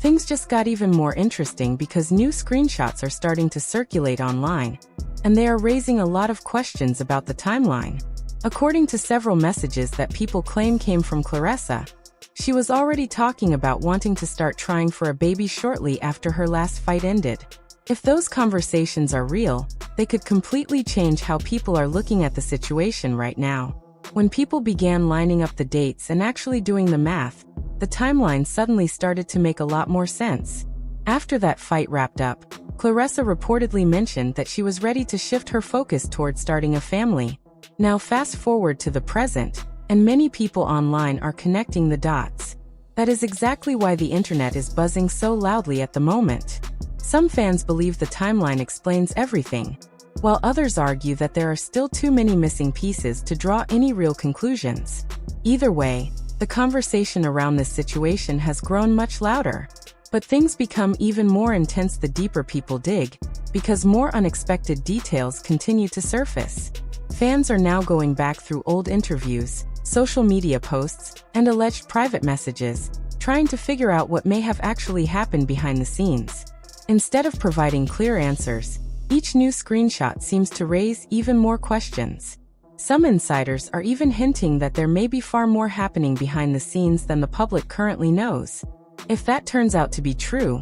things just got even more interesting because new screenshots are starting to circulate online, and they are raising a lot of questions about the timeline. According to several messages that people claim came from Claressa, she was already talking about wanting to start trying for a baby shortly after her last fight ended. If those conversations are real, they could completely change how people are looking at the situation right now. When people began lining up the dates and actually doing the math, the timeline suddenly started to make a lot more sense. After that fight wrapped up, Claressa reportedly mentioned that she was ready to shift her focus toward starting a family. Now fast forward to the present, and many people online are connecting the dots. That is exactly why the internet is buzzing so loudly at the moment. Some fans believe the timeline explains everything, while others argue that there are still too many missing pieces to draw any real conclusions. Either way, the conversation around this situation has grown much louder. But things become even more intense the deeper people dig, because more unexpected details continue to surface. Fans are now going back through old interviews, social media posts, and alleged private messages, trying to figure out what may have actually happened behind the scenes. Instead of providing clear answers, each new screenshot seems to raise even more questions. Some insiders are even hinting that there may be far more happening behind the scenes than the public currently knows. If that turns out to be true,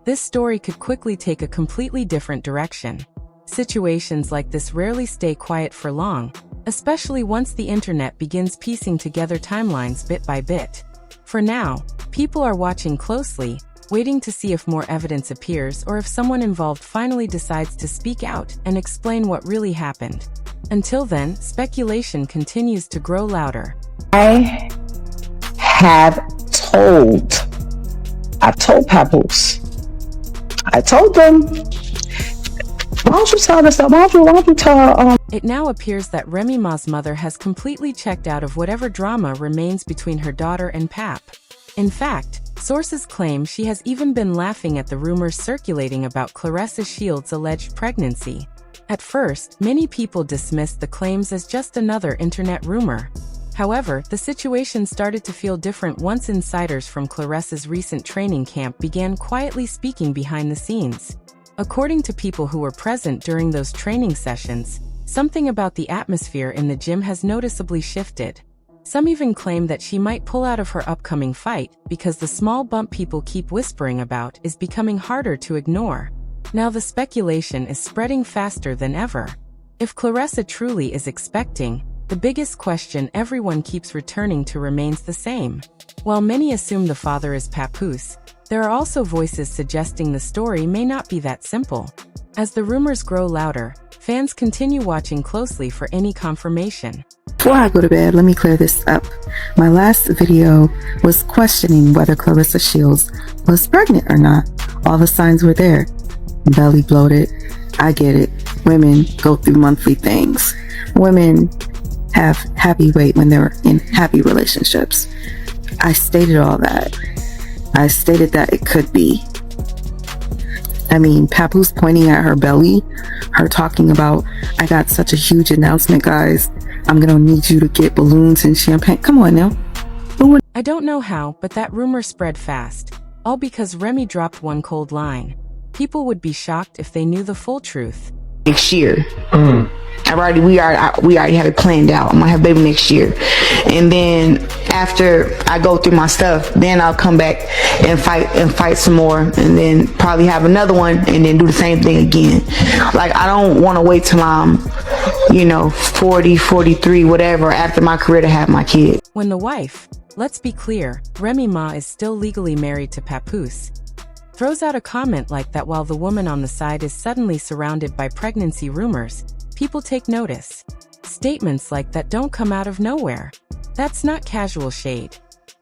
this story could quickly take a completely different direction. Situations like this rarely stay quiet for long, especially once the internet begins piecing together timelines bit by bit. For now, people are watching closely, waiting to see if more evidence appears or if someone involved finally decides to speak out and explain what really happened. Until then, speculation continues to grow louder. I told Papoose. I told them, why don't you tell us that? Why don't you tell It now appears that Remy Ma's mother has completely checked out of whatever drama remains between her daughter and Pap. In fact, sources claim she has even been laughing at the rumors circulating about Claressa Shields' alleged pregnancy. At first, many people dismissed the claims as just another internet rumor. However, the situation started to feel different once insiders from Claressa's recent training camp began quietly speaking behind the scenes. According to people who were present during those training sessions, something about the atmosphere in the gym has noticeably shifted. Some even claim that she might pull out of her upcoming fight because the small bump people keep whispering about is becoming harder to ignore. Now the speculation is spreading faster than ever. If Claressa truly is expecting, the biggest question everyone keeps returning to remains the same. While many assume the father is Papoose, there are also voices suggesting the story may not be that simple. As the rumors grow louder, fans continue watching closely for any confirmation. Before I go to bed, let me clear this up. My last video was questioning whether Claressa Shields was pregnant or not. All the signs were there. Belly bloated. I get it. Women go through monthly things. Women have happy weight when they're in happy relationships. I stated all that. I stated that it could be. I mean, Papoose pointing at her belly, her talking about, I got such a huge announcement, guys. I'm gonna need you to get balloons and champagne. Come on now. I don't know how, but that rumor spread fast. All because Remy dropped one cold line. People would be shocked if they knew the full truth. Next year. We already have it planned out. I'm gonna have a baby next year. And then after I go through my stuff, then I'll come back and fight some more, and then probably have another one and then do the same thing again. Like, I don't want to wait till I'm 40, 43, whatever, after my career to have my kid. When the wife, let's be clear, Remy Ma is still legally married to Papoose, throws out a comment like that while the woman on the side is suddenly surrounded by pregnancy rumors, people take notice. Statements like that don't come out of nowhere. That's not casual shade.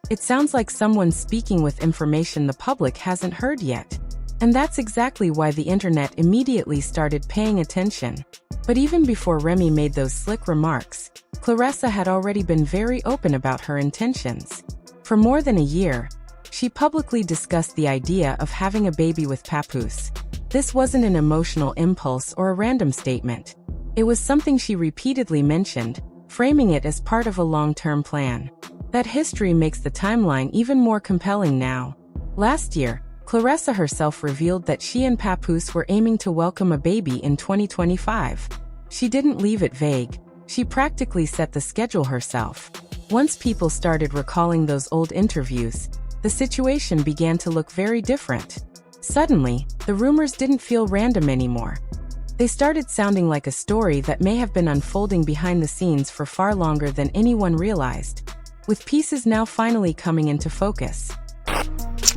It sounds like someone speaking with information the public hasn't heard yet. And that's exactly why the internet immediately started paying attention. But even before Remy made those slick remarks, Claressa had already been very open about her intentions. For more than a year, she publicly discussed the idea of having a baby with Papoose. This wasn't an emotional impulse or a random statement. It was something she repeatedly mentioned, framing it as part of a long-term plan. That history makes the timeline even more compelling now. Last year, Claressa herself revealed that she and Papoose were aiming to welcome a baby in 2025. She didn't leave it vague. She practically set the schedule herself. Once people started recalling those old interviews, the situation began to look very different. Suddenly, the rumors didn't feel random anymore. They started sounding like a story that may have been unfolding behind the scenes for far longer than anyone realized, with pieces now finally coming into focus.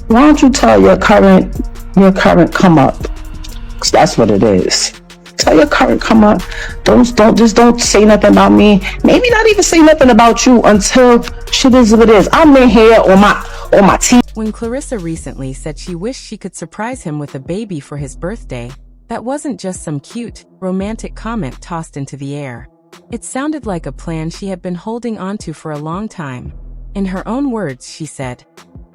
Why don't you tell your current come up? 'Cause that's what it is. Tell your current come up. Don't say nothing about me. Maybe not even say nothing about you until shit is what it is. I'm in here on my team. When Claressa recently said she wished she could surprise him with a baby for his birthday, that wasn't just some cute, romantic comment tossed into the air. It sounded like a plan she had been holding onto for a long time. In her own words, she said,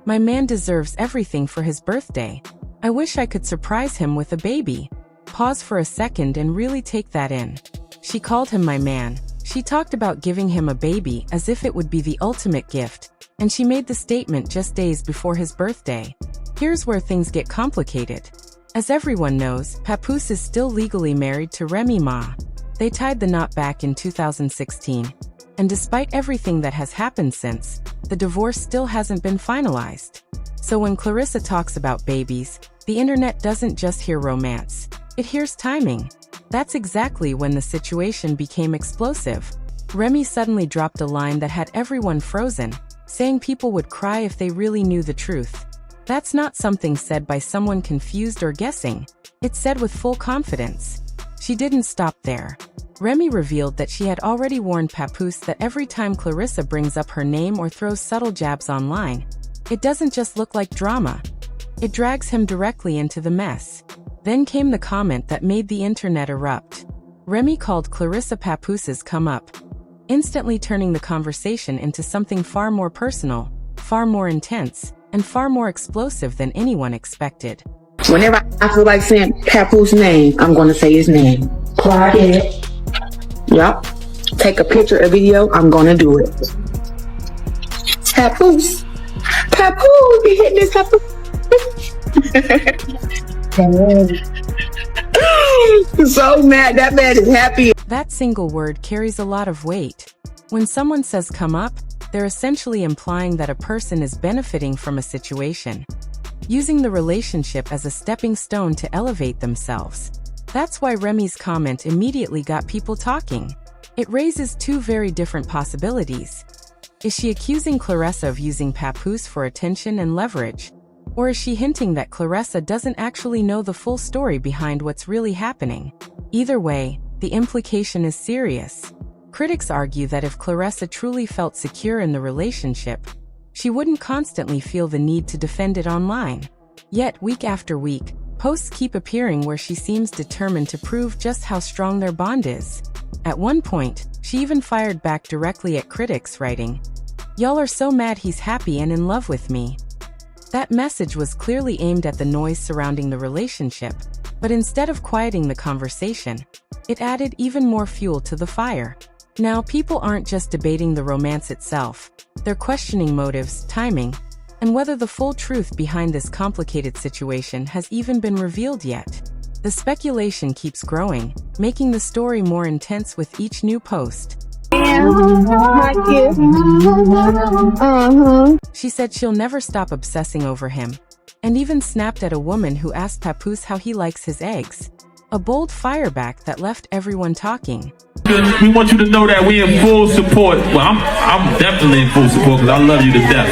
"My man deserves everything for his birthday. I wish I could surprise him with a baby." Pause for a second and really take that in. She called him my man. She talked about giving him a baby as if it would be the ultimate gift, and she made the statement just days before his birthday. Here's where things get complicated. As everyone knows, Papoose is still legally married to Remy Ma. They tied the knot back in 2016, and despite everything that has happened since, the divorce still hasn't been finalized. So when Claressa talks about babies, the internet doesn't just hear romance. It hears timing. That's exactly when the situation became explosive. Remy suddenly dropped a line that had everyone frozen, saying people would cry if they really knew the truth. That's not something said by someone confused or guessing. It's said with full confidence. She didn't stop there. Remy revealed that she had already warned Papoose that every time Claressa brings up her name or throws subtle jabs online, it doesn't just look like drama. It drags him directly into the mess. Then came the comment that made the internet erupt. Remy called Claressa Papoose's come up, instantly turning the conversation into something far more personal, far more intense, and far more explosive than anyone expected. Whenever I feel like saying Papoose's name, I'm going to say his name. Quiet. Yup. Take a picture, a video, I'm going to do it. Papoose. Papoose, you hit this Papoose. So mad. That man is happy. That single word carries a lot of weight. When someone says come up, they're essentially implying that a person is benefiting from a situation, using the relationship as a stepping stone to elevate themselves. That's why Remy's comment immediately got people talking. It raises two very different possibilities. Is she accusing Claressa of using Papoose for attention and leverage? Or is she hinting that Claressa doesn't actually know the full story behind what's really happening? Either way, the implication is serious. Critics argue that if Claressa truly felt secure in the relationship, she wouldn't constantly feel the need to defend it online. Yet, week after week, posts keep appearing where she seems determined to prove just how strong their bond is. At one point, she even fired back directly at critics, writing, "Y'all are so mad he's happy and in love with me." That message was clearly aimed at the noise surrounding the relationship, but instead of quieting the conversation, it added even more fuel to the fire. Now, people aren't just debating the romance itself, they're questioning motives, timing, and whether the full truth behind this complicated situation has even been revealed yet. The speculation keeps growing, making the story more intense with each new post. She said she'll never stop obsessing over him, and even snapped at a woman who asked Papoose how he likes his eggs. A bold fireback that left everyone talking. We want you to know that we in full support. Well, I'm definitely in full support because I love you to death.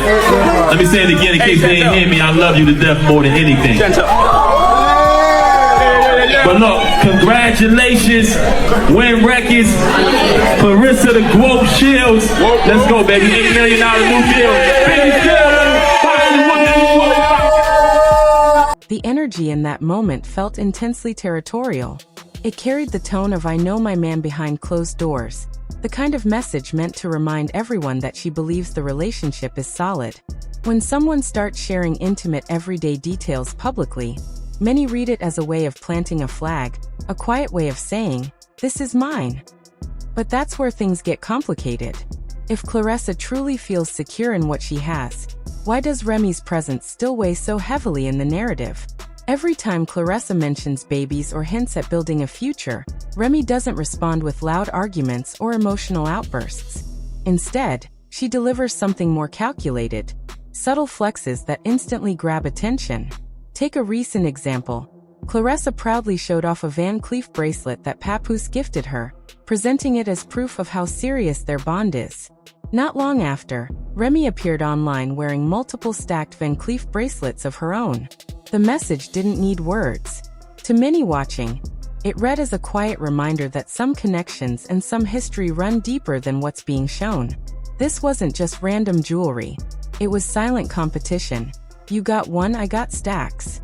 Let me say it again in case they ain't hear me. I love you to death more than anything. But look, congratulations, Win Records, Claressa the Globe Shields. Let's go, baby. $8 million new deal. The energy in that moment felt intensely territorial. It carried the tone of "I know my man behind closed doors," the kind of message meant to remind everyone that she believes the relationship is solid. When someone starts sharing intimate everyday details publicly, many read it as a way of planting a flag, a quiet way of saying, "This is mine." But that's where things get complicated. If Claressa truly feels secure in what she has, why does Remy's presence still weigh so heavily in the narrative? Every time Claressa mentions babies or hints at building a future, Remy doesn't respond with loud arguments or emotional outbursts. Instead, she delivers something more calculated, subtle flexes that instantly grab attention. Take a recent example. Claressa proudly showed off a Van Cleef bracelet that Papoose gifted her, presenting it as proof of how serious their bond is. Not long after, Remy appeared online wearing multiple stacked Van Cleef bracelets of her own. The message didn't need words. To many watching, it read as a quiet reminder that some connections and some history run deeper than what's being shown. This wasn't just random jewelry. It was silent competition. You got one, I got stacks.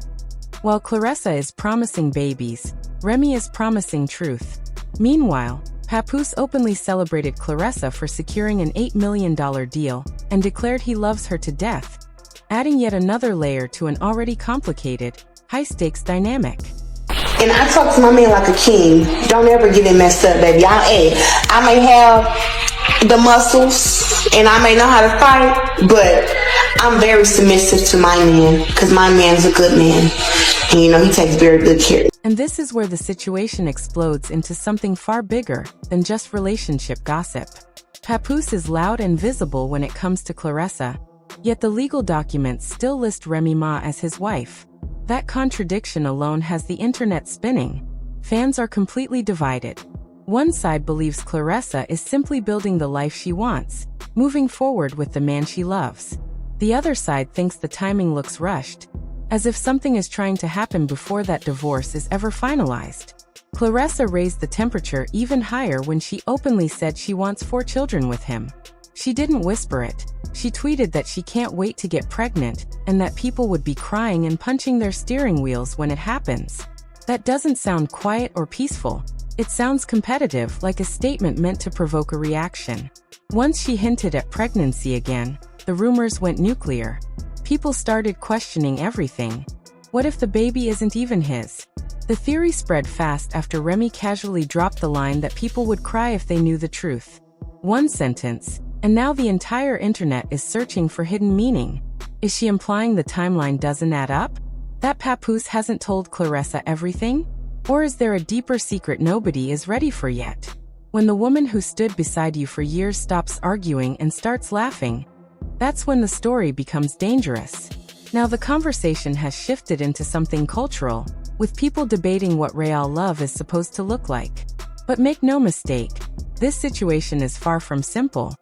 While Claressa is promising babies, Remy is promising truth. Meanwhile, Papoose openly celebrated Claressa for securing an $8 million deal and declared he loves her to death, adding yet another layer to an already complicated, high-stakes dynamic. And I talk to my man like a king. Don't ever get it messed up, baby. I may have the muscles and I may know how to fight, but I'm very submissive to my man because my man's a good man. And you know, he takes very good care. And this is where the situation explodes into something far bigger than just relationship gossip. Papoose is loud and visible when it comes to Claressa, yet the legal documents still list Remy Ma as his wife. That contradiction alone has the internet spinning. Fans are completely divided. One side believes Claressa is simply building the life she wants, moving forward with the man she loves. The other side thinks the timing looks rushed, as if something is trying to happen before that divorce is ever finalized. Claressa raised the temperature even higher when she openly said she wants 4 children with him. She didn't whisper it. She tweeted that she can't wait to get pregnant and that people would be crying and punching their steering wheels when it happens. That doesn't sound quiet or peaceful. It sounds competitive, like a statement meant to provoke a reaction. Once she hinted at pregnancy again, the rumors went nuclear. People started questioning everything. What if the baby isn't even his? The theory spread fast after Remy casually dropped the line that people would cry if they knew the truth. One sentence, and now the entire internet is searching for hidden meaning. Is she implying the timeline doesn't add up? That Papoose hasn't told Claressa everything? Or is there a deeper secret nobody is ready for yet? When the woman who stood beside you for years stops arguing and starts laughing, that's when the story becomes dangerous. Now the conversation has shifted into something cultural, with people debating what real love is supposed to look like. But make no mistake, this situation is far from simple.